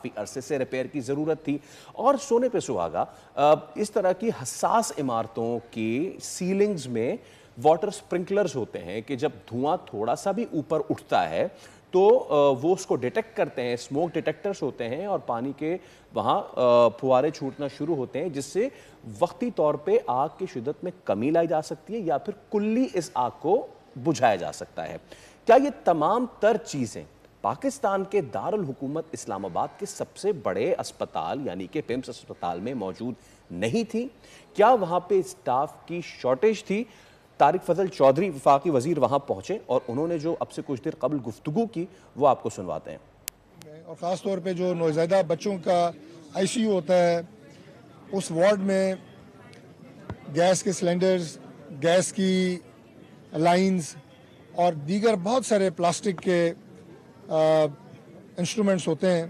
काफ़ी अरसे से रिपेयर की ज़रूरत थी। और सोने पे सुहागा, इस तरह की हसास इमारतों की सीलिंग्स में वाटर स्प्रिंकलर्स होते हैं कि जब धुआं थोड़ा सा भी ऊपर उठता है तो वो उसको डिटेक्ट करते हैं। स्मोक डिटेक्टर्स होते हैं और पानी के वहाँ फुहारे छूटना शुरू होते हैं, जिससे वक्ती तौर पे आग की शिद्दत में कमी लाई जा सकती है या फिर कुल्ली इस आग को बुझाया जा सकता है। क्या ये तमाम तर चीज़ें पाकिस्तान के दारुल हुकूमत इस्लामाबाद के सबसे बड़े अस्पताल यानी कि पिम्स अस्पताल में मौजूद नहीं थी? क्या वहां पे स्टाफ की शॉर्टेज थी? तारिक फजल चौधरी वफाकी वजीर वहां पहुंचे और उन्होंने जो अब से कुछ देर कबल गुफ्तगू की वो आपको सुनवाते हैं। और ख़ास तौर पे जो नौज़ायदा बच्चों का आईसीयू होता है, उस वार्ड में गैस के सिलेंडर्स, गैस की लाइंस और दीगर बहुत सारे प्लास्टिक के इंस्ट्रूमेंट्स होते हैं।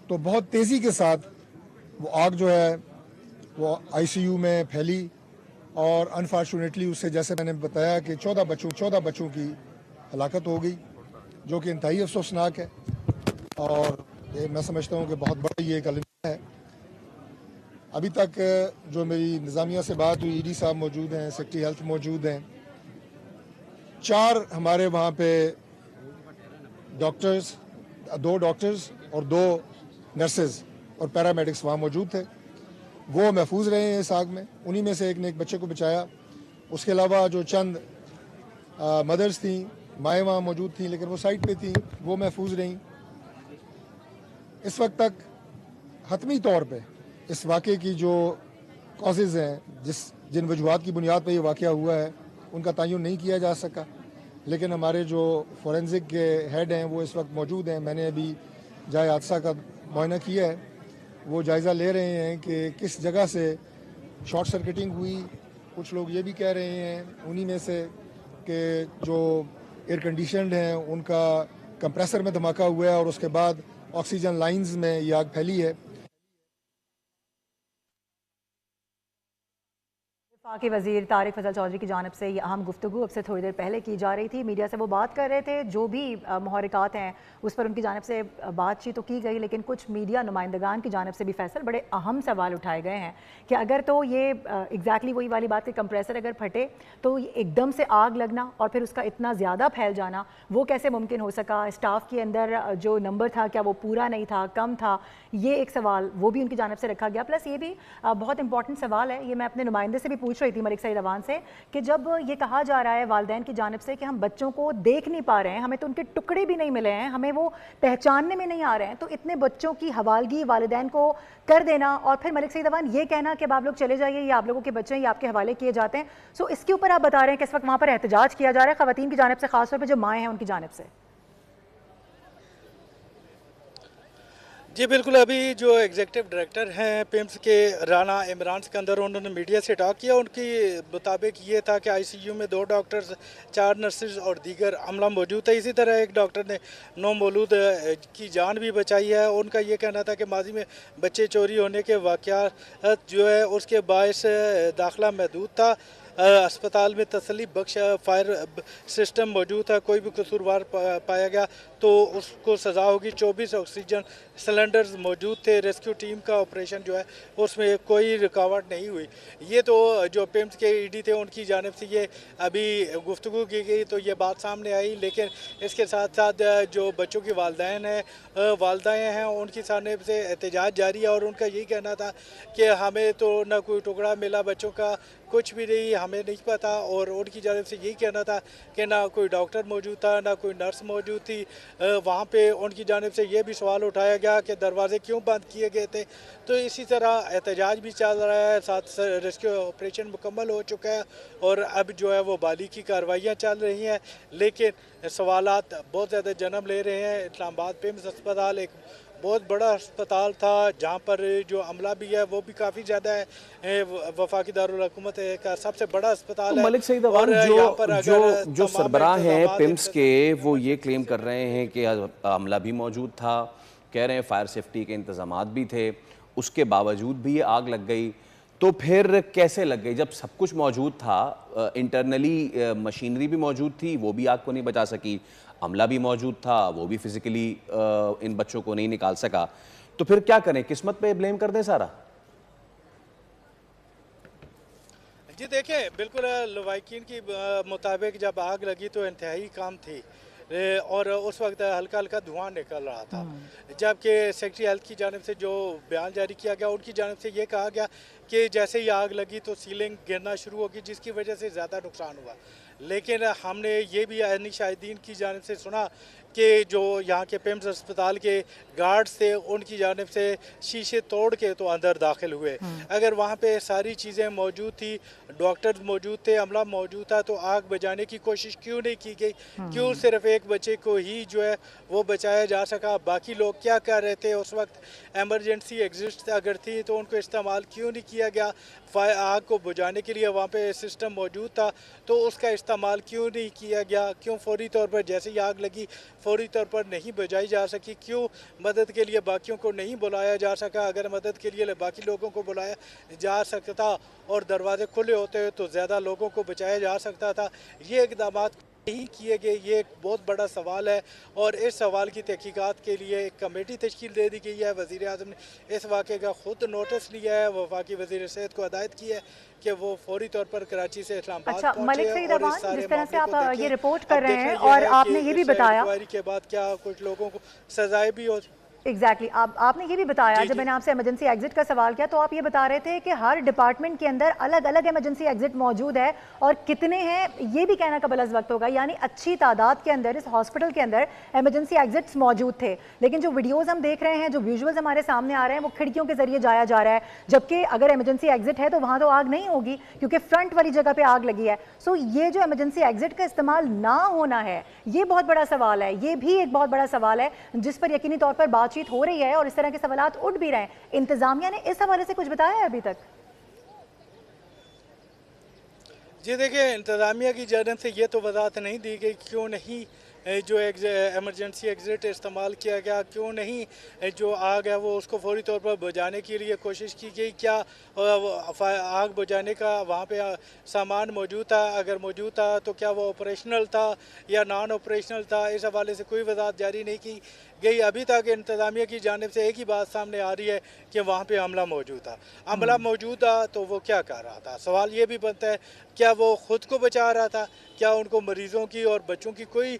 तो बहुत तेज़ी के साथ वो आग जो है वो आईसीयू में फैली और अनफॉर्चुनेटली उससे, जैसे मैंने बताया, कि 14 बच्चों की हलाकत हो गई, जो कि इंतहाई अफसोसनाक है। और ये मैं समझता हूँ कि बहुत बड़ा ये एक अलमिया है। अभी तक जो मेरी निज़ामिया से बात हुई, ईडी साहब मौजूद हैं, सेक्रेटरी हेल्थ मौजूद हैं, 4 हमारे वहाँ पे डॉक्टर्स, 2 डॉक्टर्स और 2 नर्सेज और पैरामेडिक्स वहाँ मौजूद थे। वो महफूज रहे हैं इस आग में। उन्हीं में से एक ने एक बच्चे को बचाया। उसके अलावा जो चंद मदर्स थी, माएँ वहाँ मौजूद थी लेकिन वो साइड पे थी, वो महफूज रहीं। इस वक्त तक हतमी तौर पे इस वाक़े की जो कॉजेज़ हैं, जिन वजूहात की बुनियाद पर यह वाक़या हुआ है, उनका तयन नहीं किया जा सका। लेकिन हमारे जो फोरेंसिक के हेड हैं वो इस वक्त मौजूद हैं। मैंने अभी जाए हादसा का मुआयना किया है। वो जायज़ा ले रहे हैं कि किस जगह से शॉर्ट सर्किटिंग हुई। कुछ लोग ये भी कह रहे हैं उन्हीं में से कि जो एयर कंडीशनड हैं उनका कंप्रेसर में धमाका हुआ है और उसके बाद ऑक्सीजन लाइंस में ये आग फैली है। वफाकी वज़ीर तारिक फजल चौधरी की जानिब से ये अहम गुफ्तगू अब से थोड़ी देर पहले की जा रही थी। मीडिया से वो बात कर रहे थे, जो भी मुहर्रिकात हैं उस पर उनकी जानिब से बातचीत तो की गई, लेकिन कुछ मीडिया नुमाइंदगान की जानिब से भी फैसल बड़े अहम सवाल उठाए गए हैं कि अगर तो ये एग्जैक्टली वही वाली बात कि कंप्रेसर अगर फटे तो एकदम से आग लगना और फिर उसका इतना ज़्यादा फैल जाना वो कैसे मुमकिन हो सका? स्टाफ के अंदर जो नंबर था क्या वो पूरा नहीं था, कम था? ये एक सवाल वो भी उनकी जानिब से रखा गया। प्लस ये भी बहुत इंपॉर्टेंट सवाल है, ये मैं अपने नुमाइंदे से भी पूछ रही थी, मलिक सईद अवान से, कि जब ये कहा जा रहा है वालिदैन की जानिब से कि हम बच्चों को देख नहीं पा रहे हैं, हमें तो उनके टुकड़े भी नहीं मिले हैं, हमें वो पहचानने में नहीं आ रहे हैं, तो इतने बच्चों की हवालगी वालिदैन को कर देना और फिर मलिक सईद अवान ये कहना कि अब आप लोग चले जाइए, ये आप लोगों के बच्चे हैं, ये आपके हवाले किए जाते हैं। सो इसके ऊपर आप बता रहे हैं कि इस वक्त वहाँ पर एहतजाज किया जा रहा है खवातीन की जानिब से, खासतौर पर जो माएँ हैं उनकी जानिब से। जी बिल्कुल, अभी जो एग्जीक्यूटिव डायरेक्टर हैं पिम्स के राना इमरान सिकंदर, उन्होंने मीडिया से टॉक किया। उनके मुताबिक ये था कि आईसीयू में 2 डॉक्टर्स, 4 नर्सेज और दीगर अमला मौजूद थे। इसी तरह एक डॉक्टर ने नौमौलूद की जान भी बचाई है। उनका ये कहना था कि माजी में बच्चे चोरी होने के वाक़यात जो है उसके बायस दाखिला महदूद था। अस्पताल में तसल्ली बख्श फायर सिस्टम मौजूद था। कोई भी कसूरवार पाया गया तो उसको सज़ा होगी। 24 ऑक्सीजन सिलेंडर्स मौजूद थे। रेस्क्यू टीम का ऑपरेशन जो है उसमें कोई रुकावट नहीं हुई। ये तो जो पिम्स के ईडी थे उनकी जानिब से ये अभी गुफ्तगू की गई तो ये बात सामने आई। लेकिन इसके साथ साथ जो बच्चों की वालदैन हैं उनकी जानिब से एहतजाज जारी है और उनका यही कहना था कि हमें तो ना कोई टुकड़ा मिला बच्चों का, कुछ भी नहीं, हमें नहीं पता। और उनकी जानिब से यही कहना था कि ना कोई डॉक्टर मौजूद था, ना कोई नर्स मौजूद थी। वहाँ पे उनकी जानिब से ये भी सवाल उठाया गया कि दरवाजे क्यों बंद किए गए थे। तो इसी तरह एहतजाज भी चल रहा है, साथ रेस्क्यू ऑपरेशन मुकम्मल हो चुका है और अब जो है वो बाली की कार्रवाइयाँ चल रही हैं। लेकिन सवालात बहुत ज़्यादा जन्म ले रहे हैं। इस्लामाबाद पिम्स अस्पताल एक बहुत बड़ा अस्पताल था जहाँ पर जो अमला भी है वो भी काफ़ी ज़्यादा है। वफाकी दारुल हुकूमत का सबसे बड़ा अस्पताल है। मलिक सईद अवान जो सरबराह हैं पिम्स के, वो ये क्लेम कर रहे हैं कि अमला भी मौजूद था, कह रहे हैं फायर सेफ्टी के इंतजामात भी थे, उसके बावजूद भी ये आग लग गई। तो फिर कैसे लग गई जब सब कुछ मौजूद था? इंटरनली मशीनरी भी मौजूद थी, वो भी आग को नहीं बचा सकी। अमला भी मौजूद था, वो भी फिजिकली इन बच्चों को नहीं निकाल सका। तो फिर क्या करें, किस्मत पे ब्लेम कर दें सारा? जी देखिए, बिल्कुल लवाकिन की मुताबिक जब आग लगी तो इंतहाई काम थी और उस वक्त हल्का हल्का धुआं निकल रहा था, जबकि सेक्रेटरी हेल्थ की जानिब से जो बयान जारी किया गया, उनकी जानिब से ये कहा गया कि जैसे ही आग लगी तो सीलिंग गिरना शुरू होगी, जिसकी वजह से ज़्यादा नुकसान हुआ। लेकिन हमने ये भी अहनी शाहिदीन की जानिब से सुना कि जो यहाँ के पिम्स अस्पताल के गार्ड्स थे, उनकी जानिब से शीशे तोड़ के तो अंदर दाखिल हुए। अगर वहाँ पे सारी चीज़ें मौजूद थी, डॉक्टर्स मौजूद थे, अमला मौजूद था, तो आग बुझाने की कोशिश क्यों नहीं की गई? क्यों सिर्फ एक बच्चे को ही जो है वो बचाया जा सका? बाकी लोग क्या कर रहे थे उस वक्त? एमरजेंसी एग्जिट अगर थी तो उनको इस्तेमाल क्यों नहीं किया गया? आग को बुझाने के लिए वहाँ पे सिस्टम मौजूद था, तो उसका इस्तेमाल क्यों नहीं किया गया? क्यों फौरी तौर पर जैसे ही आग लगी फौरी तौर पर नहीं बुझाई जा सकी? क्यों मदद के लिए बाकियों को नहीं बुलाया जा सका? अगर मदद के लिए बाकी लोगों को बुलाया जा सकता और दरवाजे खुले होते तो ज़्यादा लोगों को बचाया जा सकता था। ये इक़दाम नहीं किए गए, ये एक बहुत बड़ा सवाल है और इस सवाल की तहकीकात के लिए एक कमेटी तश्कील दे दी गई है। वज़ीर आज़म ने इस वाक़े का खुद नोटिस लिया है, वफाकी वज़ीर सेहत को हिदायत की है कि वो फौरी तौर पर कराची से इस्लामाबाद अच्छा, पहुंचे मलिक सईद और इस अमान, सारे जिस तरह से मामले को आप देखें। ये रिपोर्ट अब कर रहे देखना हैं यह और है आपने कि ये भी इस बताया इंक्वायरी के बाद क्या कुछ लोगों को सजाएं भी हो। एग्जैक्टली आपने ये भी बताया, जी, जब जी। मैंने आपसे इमरजेंसी एग्जिट का सवाल किया तो आप ये बता रहे थे कि हर डिपार्टमेंट के अंदर अलग अलग इमरजेंसी एग्जिट मौजूद है और कितने हैं ये भी कहना कबल अज़ वक्त होगा, यानी अच्छी तादाद के अंदर इस हॉस्पिटल के अंदर इमरजेंसी एग्जिट्स मौजूद थे। लेकिन जो वीडियोज़ हम देख रहे हैं, जो विजुअल्स हमारे सामने आ रहे हैं, वो खिड़कियों के जरिए जाया जा रहा है, जबकि अगर इमरजेंसी एग्जिट है तो वहाँ तो आग नहीं होगी क्योंकि फ्रंट वाली जगह पर आग लगी है। सो ये जो इमरजेंसी एग्जिट का इस्तेमाल ना होना है, ये बहुत बड़ा सवाल है, ये भी एक बहुत बड़ा सवाल है जिस पर यकीनी तौर पर बातचीत हो रही है और इस तरह के सवालात उठ भी रहे हैं। इंतजामिया ने इस हवाले से कुछ बताया है अभी तक? जी देखिए, इंतज़ामिया की जानिब से ये तो वजाहत नहीं दी गई क्यों नहीं जो एमरजेंसी एग्ज़िट इस्तेमाल किया गया, क्यों नहीं जो आग है वो उसको फौरी तौर पर बुझाने के लिए कोशिश की गई। क्या आग बुझाने का वहाँ पे सामान मौजूद था? अगर मौजूद था तो क्या वो ऑपरेशनल था या नॉन ऑपरेशनल था? इस हवाले से कोई वजाहत जारी नहीं की गई। अभी तक इंतज़ामिया की जानिब से एक ही बात सामने आ रही है कि वहाँ पे अमला मौजूद था। अमला मौजूद था तो वो क्या कर रहा था? सवाल ये भी बनता है, क्या वो ख़ुद को बचा रहा था? क्या उनको मरीज़ों की और बच्चों की कोई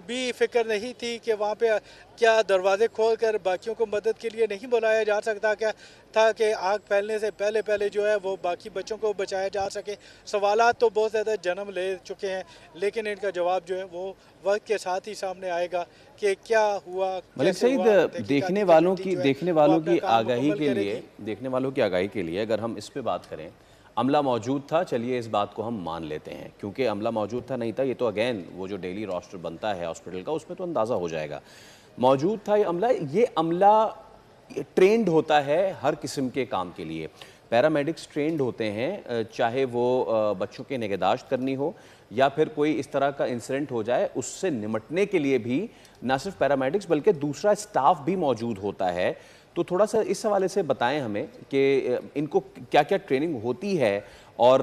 भी फ़िक्र नहीं थी कि वहाँ पे क्या दरवाज़े खोलकर बाकियों को मदद के लिए नहीं बुलाया जा सकता क्या था कि आग फैलने से पहले पहले जो है वो बाकी बच्चों को बचाया जा सके? सवालात तो बहुत ज़्यादा जन्म ले चुके हैं, लेकिन इनका जवाब जो है वो वक्त के साथ ही सामने आएगा कि क्या हुआ। मलिक सईद, देखने वालों की आगाही के लिए अगर हम इस पे बात करें, अमला मौजूद था, चलिए इस बात को हम मान लेते हैं क्योंकि अमला मौजूद था, नहीं था ये तो अगेन वो जो डेली रोस्टर बनता है हॉस्पिटल का उसमें तो अंदाज़ा हो जाएगा। मौजूद था ये अमला ट्रेंड होता है हर किस्म के काम के लिए। पैरामेडिक्स ट्रेंड होते हैं, चाहे वो बच्चों की निगहदाश्त करनी हो या फिर कोई इस तरह का इंसिडेंट हो जाए उससे निमटने के लिए भी ना सिर्फ पैरामेडिक्स बल्कि दूसरा स्टाफ भी मौजूद होता है। तो थोड़ा सा इस हवाले से बताएं हमें कि इनको क्या क्या ट्रेनिंग होती है और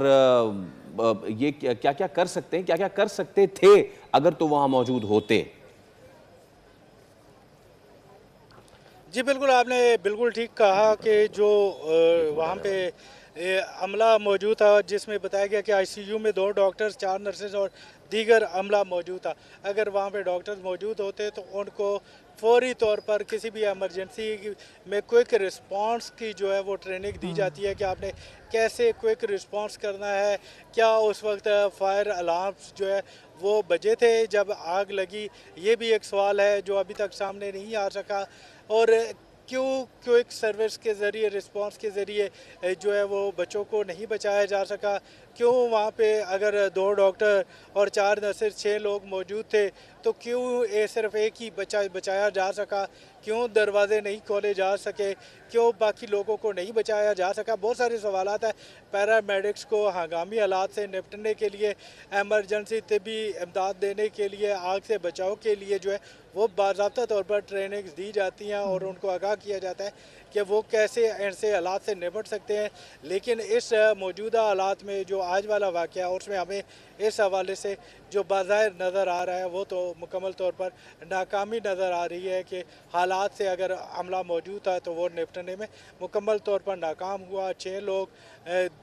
ये क्या क्या कर सकते हैं, क्या क्या कर सकते थे अगर तो वहाँ मौजूद होते। जी बिल्कुल, आपने बिल्कुल ठीक कहा कि जो वहाँ पे अमला मौजूद था जिसमें बताया गया कि आईसीयू में 2 डॉक्टर्स, 4 नर्सेज और दीगर अमला मौजूद था। अगर वहाँ पे डॉक्टर्स मौजूद होते तो उनको फौरी तौर पर किसी भी एमरजेंसी में क्विक रिस्पांस की जो है वो ट्रेनिंग दी जाती है कि आपने कैसे क्विक रिस्पांस करना है। क्या उस वक्त फायर अलार्म्स जो है वो बजे थे जब आग लगी? ये भी एक सवाल है जो अभी तक सामने नहीं आ सका। और क्यों क्विक सर्विस के ज़रिए, रिस्पांस के ज़रिए जो है वो बच्चों को नहीं बचाया जा सका? क्यों वहाँ पे अगर 2 डॉक्टर और 4 नर्सेज 6 लोग मौजूद थे तो क्यों सिर्फ एक ही बचाया जा सका? क्यों दरवाजे नहीं खोले जा सके? क्यों बाकी लोगों को नहीं बचाया जा सका? बहुत सारे सवालात हैं। पैरामेडिक्स को हंगामी हालात से निपटने के लिए, एमरजेंसी तिबी इमदाद देने के लिए, आग से बचाव के लिए जो है वो बाज़ाब्ता तौर पर ट्रेनिंग्स दी जाती हैं और उनको आगाह किया जाता है कि वो कैसे ऐसे हालात से निपट सकते हैं। लेकिन इस मौजूदा हालात में जो आज वाला वाक़या है उसमें हमें इस हवाले से जो बाज़ाहिर नज़र आ रहा है वो तो मुकम्मल तौर पर नाकामी नज़र आ रही है कि हालात से अगर अमला मौजूद था तो वो निपटने में मुकम्मल तौर पर नाकाम हुआ। 6 लोग,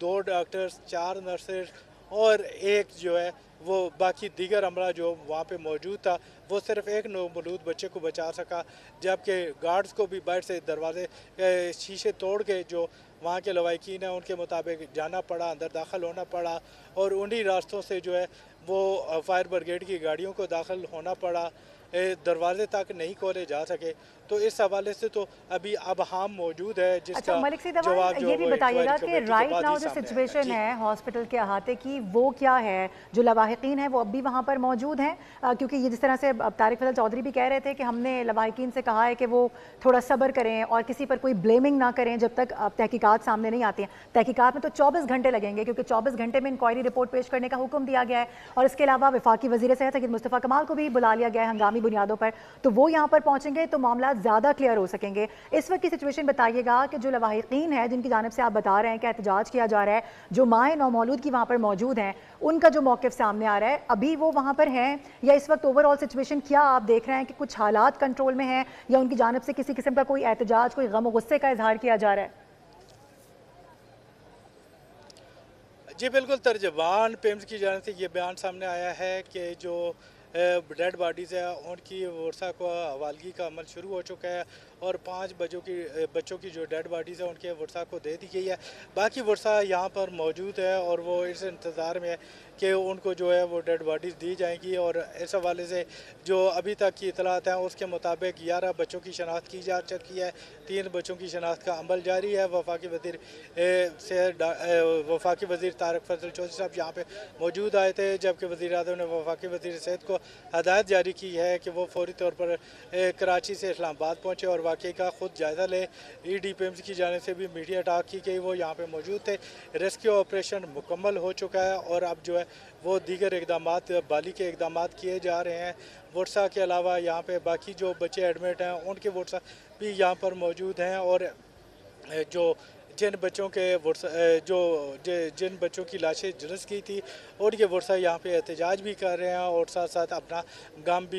2 डॉक्टर्स, 4 नर्सेज और एक जो है वो बाकी दीगर अमला जो वहाँ पे मौजूद था वो सिर्फ एक नौमौलूद बच्चे को बचा सका, जबकि गार्ड्स को भी बाहर से दरवाजे शीशे तोड़ के जो वहाँ के लवाकिन हैं उनके मुताबिक जाना पड़ा, अंदर दाखिल होना पड़ा और उन्हीं रास्तों से जो है वो फायर ब्रिगेड की गाड़ियों को दाखिल होना पड़ा, दरवाजे तक नहीं खोले जा सके। तो इस हवाले से तो अभी अब हम मौजूद है जिसका अच्छा मलिक सईद अमान, जवाब जो ये भी वो बताइएगा इंक्वायरी कि कमेटी के राइट बाद नाउ ही जो सामने आएगा। सिचुएशन जी। है हॉस्पिटल के अहाते की वो क्या है? जो लवाहिकीन हैं वो अब भी वहाँ पर मौजूद हैं? क्योंकि ये जिस तरह से अब तारिक फजल चौधरी भी कह रहे थे कि हमने लवाहिकीन से कहा है कि वो थोड़ा सब्र करें और किसी पर कोई ब्लेमिंग ना करें जब तक तहकीकात सामने नहीं आती हैं। तहकीकात में तो 24 घंटे लगेंगे क्योंकि 24 घंटे में इंक्वायरी रिपोर्ट पेश करने का हुक्म दिया गया है और इसके अलावा वफाकी वज़ीर सेहत सैयद मुस्तफ़ा कमाल को भी बुला लिया गया है हंगामी बुनियादों पर, तो वो यहाँ पर पहुँचेंगे तो मामला ज़्यादा क्लियर हो सकेंगे। इस वक्त की सिचुएशन बताइएगा कि जो लवाहिकीन है जिनकी जानिब से आप बता रहे हैं कि एहतजाज किया जा रहा है, जो माए नौमौलूद की वहाँ पर मौजूद हैं, उनका जो मौक़िफ़ सामने आ रहा है, अभी वो वहाँ पर हैं या इस वक्त ओवरऑल सिचुएशन क्या आप देख रहे हैं कि कुछ हालात कंट्रोल में हैं या उनकी जानिब से किसी किस्म का कोई एहतजाज, कोई गम और गुस्से का इजहार किया जा रहा है? जी बिल्कुल, तर्जुबान पेम्स की जानिब से ये बयान सामने आया है कि जो डेड बॉडीज़ है उनकी वर्षा को हवालगी का अमल शुरू हो चुका है और 5 बच्चों की जो डेड बॉडीज़ है उनके वर्षा को दे दी गई है। बाकी वर्षा यहाँ पर मौजूद है और वो इस इंतज़ार में है कि उनको जो है वो डेड बॉडीज़ दी जाएंगी और इस हवाले से जो अभी तक की इतलात हैं उसके मुताबिक 11 बच्चों की शनाख्त की जा चुकी है, 3 बच्चों की शनाख्त का अमल जारी है। वफाकी वज़ीर तारिक फजल चौधरी साहब यहाँ पे मौजूद आए थे, जबकि वज़ीर आज़म ने वफाकी वज़ीर सेहत को हदायत जारी की है कि वो फौरी तौर पर कराची से इस्लामाबाद पहुँचे और वाक़े का ख़ुद जायज़ा ले। ED-PIMS की जाने से भी मीडिया टाक की गई, वो यहाँ पे मौजूद थे। रेस्क्यू ऑपरेशन मुकम्मल हो चुका है और अब जो है वो दीगर इकदामात, बाली के इकदामात किए जा रहे हैं। वर्षा के अलावा यहाँ पे बाकी जो बच्चे एडमिट हैं उनके वर्षा भी यहाँ पर मौजूद हैं और जिन बच्चों की लाशें झुलस गई थी और ये वर्षा यहाँ पे एहतजाज भी कर रहे हैं और साथ साथ अपना गम भी